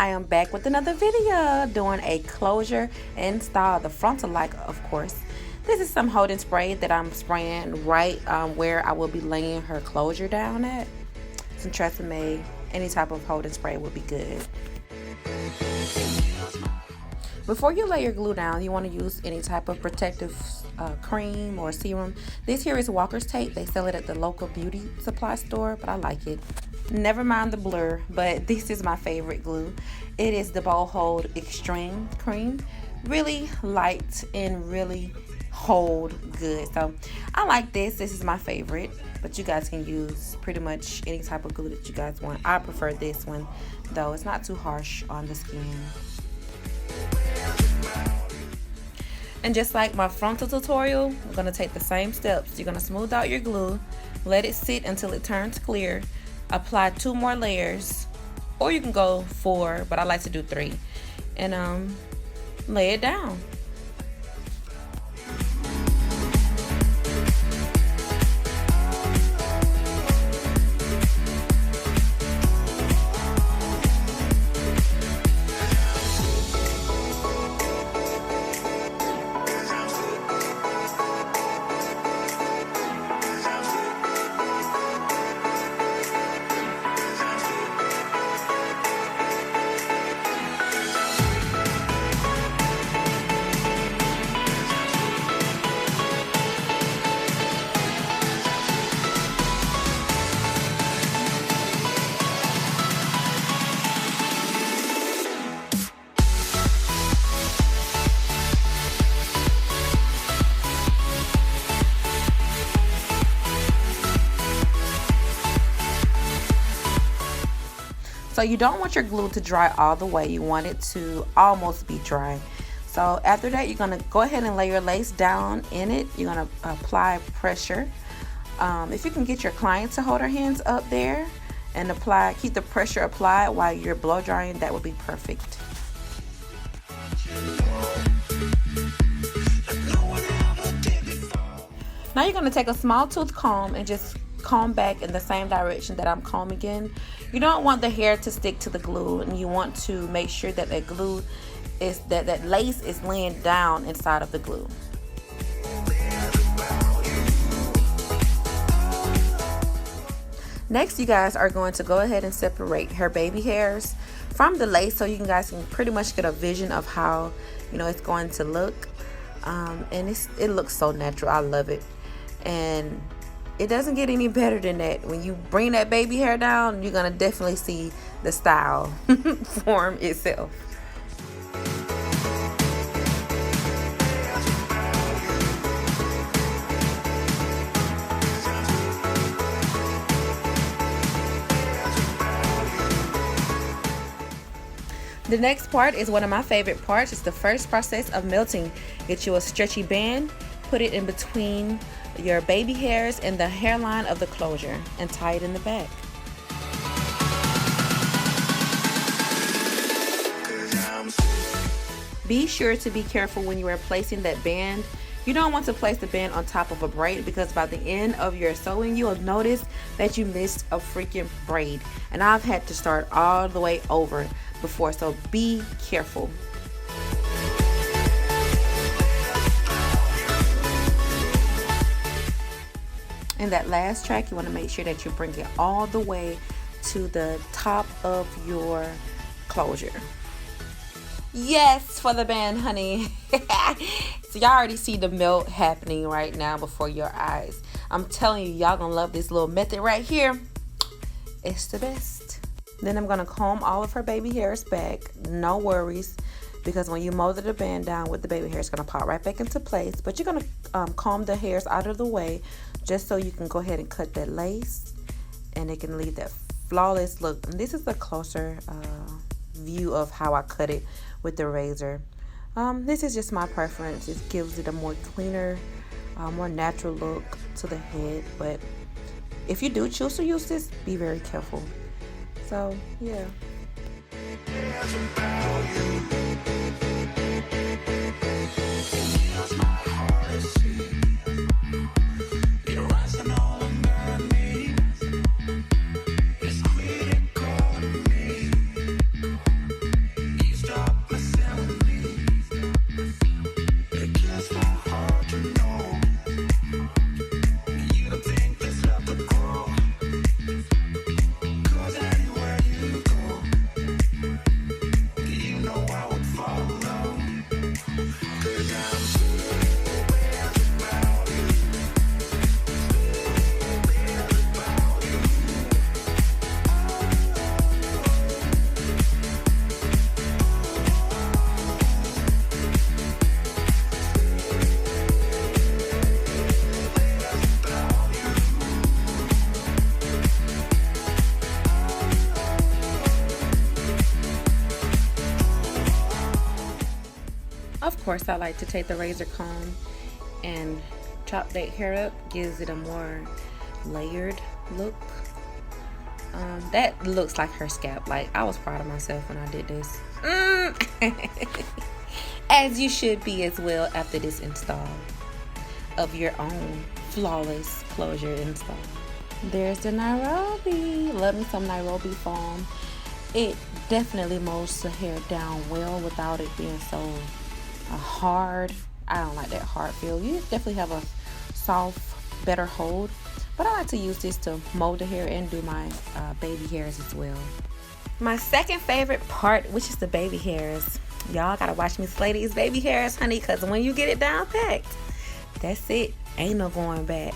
I am back with another video doing a closure install, the frontal like, of course. This is some holding spray that I'm spraying right where I will be laying her closure down at. Some Tresseme, any type of holding spray would be good. Before you lay your glue down, you want to use any type of protective cream or serum. This here is Walker's Tape. They sell it at the local beauty supply store, but I like it. Never mind the blur, but this is my favorite glue. It is the Bellatique Extreme cream. Really light and really hold good. So I like this. This is my favorite, but you guys can use pretty much any type of glue that you guys want. I prefer this one, though. It's not too harsh on the skin. And just like my frontal tutorial, I'm going to take the same steps. You're going to smooth out your glue, let it sit until it turns clear, apply 2 more layers, or you can go 4, but I like to do 3, and lay it down. So you don't want your glue to dry all the way. You want it to almost be dry. So after that, you're going to go ahead and lay your lace down in it. You're going to apply pressure. If you can get your client to hold her hands up there and keep the pressure applied while you're blow drying, that would be perfect. Now you're going to take a small tooth comb and just comb back in the same direction that I'm combing in. You don't want the hair to stick to the glue, and you want to make sure that that glue is that lace is laying down inside of the glue. Next, you guys are going to go ahead and separate her baby hairs from the lace, so you guys can pretty much get a vision of how it's going to look. And it looks so natural. I love it, and it doesn't get any better than that. When you bring that baby hair down, you're gonna definitely see the style form itself. The next part is one of my favorite parts. It's the first process of melting. Get you a stretchy band, put it in between your baby hairs and the hairline of the closure, and tie it in the back. Be sure to be careful when you are placing that band. You don't want to place the band on top of a braid, because by the end of your sewing, you will notice that you missed a freaking braid, and I've had to start all the way over before, so be careful. In that last track, you want to make sure that you bring it all the way to the top of your closure. Yes, for the band, honey. So y'all already see the melt happening right now before your eyes. I'm telling you, y'all gonna love this little method right here. It's the best. Then I'm gonna comb all of her baby hairs back. No worries, because when you molded the band down with the baby hair, it's gonna pop right back into place. But you're gonna comb the hairs out of the way, just so you can go ahead and cut that lace, and it can leave that flawless look. And this is a closer view of how I cut it with the razor. This is just my preference. It gives it a more cleaner, more natural look to the head. But if you do choose to use this, be very careful. So yeah. Of course, I like to take the razor comb and chop that hair up. Gives it a more layered look. That looks like her scalp. Like, I was proud of myself when I did this. As you should be as well after this install of your own flawless closure install. There's the Nairobi. Love me some Nairobi foam. It definitely molds the hair down well without it being so hard. I don't like that hard feel. You definitely have a soft, better hold. But I like to use this to mold the hair and do my baby hairs as well. My second favorite part, which is the baby hairs. Y'all gotta watch me slay these baby hairs, honey, because when you get it down packed, that's it. Ain't no going back.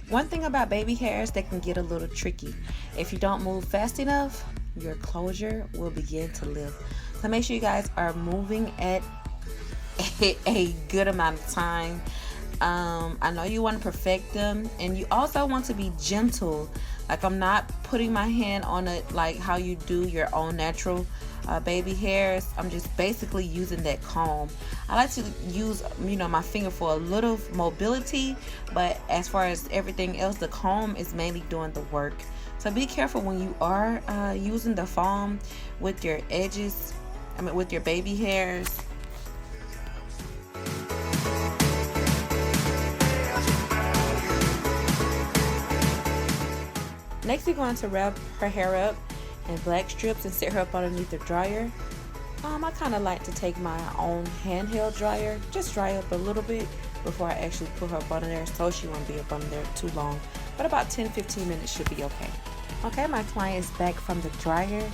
One thing about baby hairs, they can get a little tricky. If you don't move fast enough, your closure will begin to lift. So make sure you guys are moving at a good amount of time. I know you want to perfect them, and you also want to be gentle. Like, I'm not putting my hand on it like how you do your own natural baby hairs. I'm just basically using that comb. I like to use, you know, my finger for a little mobility, but as far as everything else, the comb is mainly doing the work. So be careful when you are using the foam with your edges, with your baby hairs. Next, we're going to wrap her hair up in black strips and set her up underneath the dryer. I kind of like to take my own handheld dryer, just dry up a little bit before I actually put her up under there, so she won't be up under there too long. But about 10-15 minutes should be okay. Okay, my client is back from the dryer,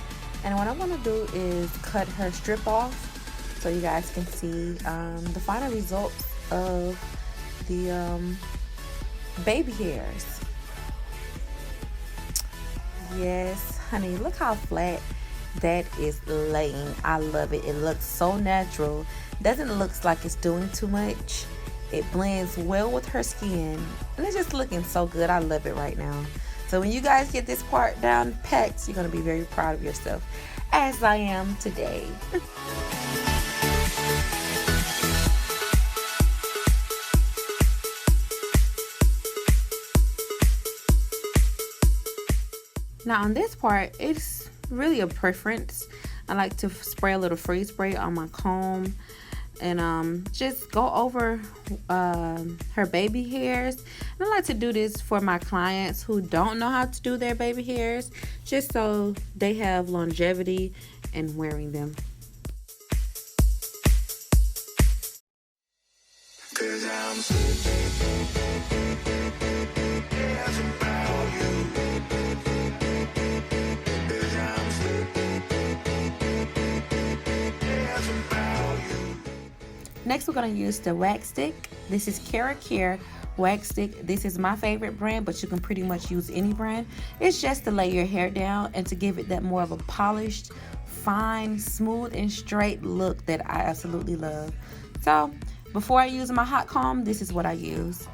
and what I want to do is cut her strip off so you guys can see the final results of the baby hairs. Yes, honey, look how flat that is laying. I love it. It looks so natural. Doesn't look like it's doing too much. It blends well with her skin, and it's just looking so good. I love it right now. So when you guys get this part down packed, you're going to be very proud of yourself, as I am today. Now on this part, it's really a preference. I like to spray a little freeze spray on my comb and just go over her baby hairs. And I like to do this for my clients who don't know how to do their baby hairs, just so they have longevity in wearing them. Next, we're going to use the wax stick. This is Kera Care Wax Stick. This is my favorite brand, but you can pretty much use any brand. It's just to lay your hair down and to give it that more of a polished, fine, smooth, and straight look that I absolutely love. So, before I use my hot comb, this is what I use.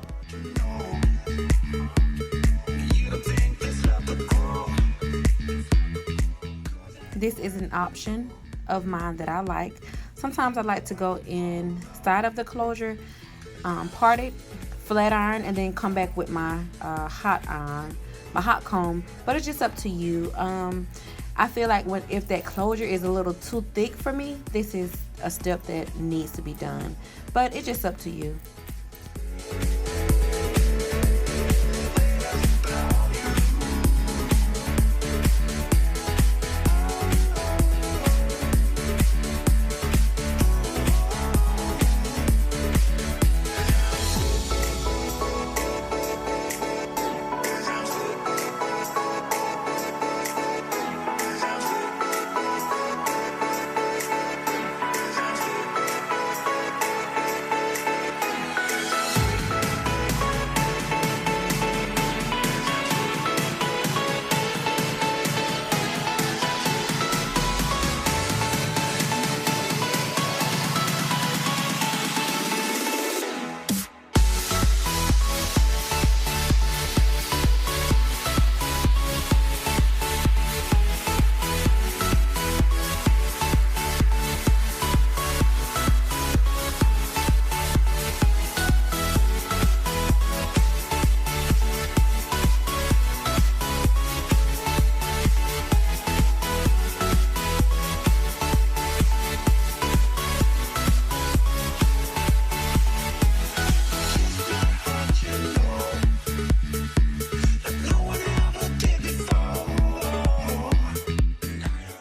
This is an option of mine that I like. Sometimes I like to go inside of the closure, part it, flat iron, and then come back with my hot comb. But it's just up to you. I feel like if that closure is a little too thick for me, this is a step that needs to be done. But it's just up to you.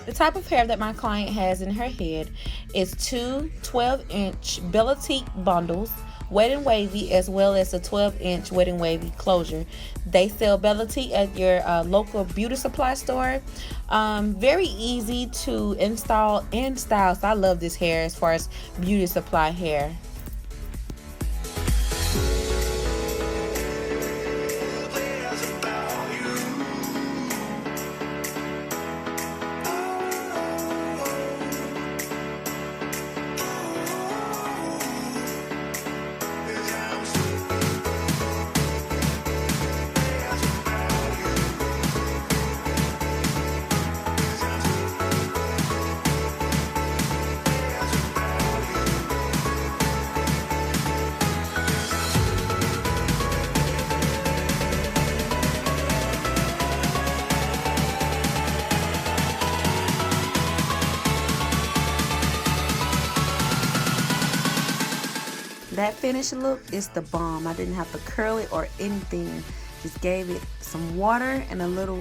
The type of hair that my client has in her head is two 12-inch Bellatique bundles, wet and wavy, as well as a 12-inch wet and wavy closure. They sell Bellatique at your local beauty supply store. Very easy to install and style. So I love this hair as far as beauty supply hair. That finished look is the bomb. I didn't have to curl it or anything. Just gave it some water and a little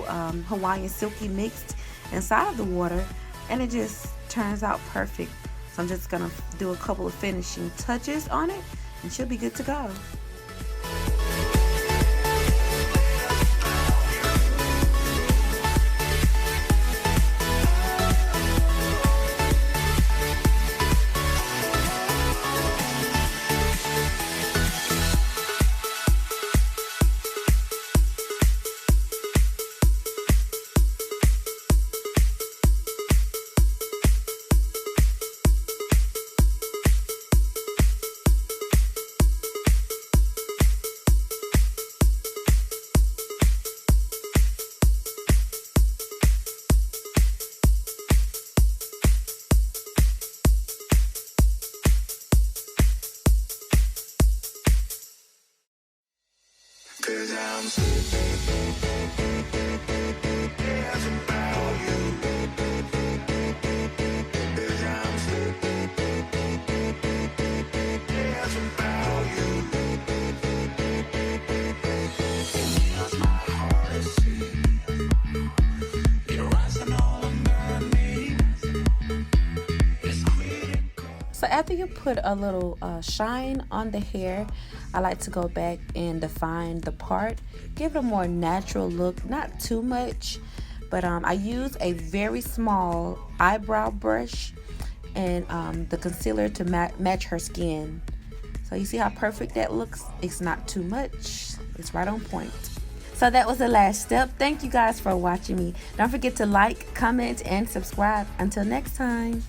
Hawaiian Silky mixed inside of the water, and it just turns out perfect. So I'm just gonna do a couple of finishing touches on it and she'll be good to go. So after you put a little shine on the hair, I like to go back and define the part, give it a more natural look, not too much, but I use a very small eyebrow brush and the concealer to match her skin. So you see how perfect that looks? It's not too much, it's right on point. So that was the last step. Thank you guys for watching me. Don't forget to like, comment, and subscribe. Until next time.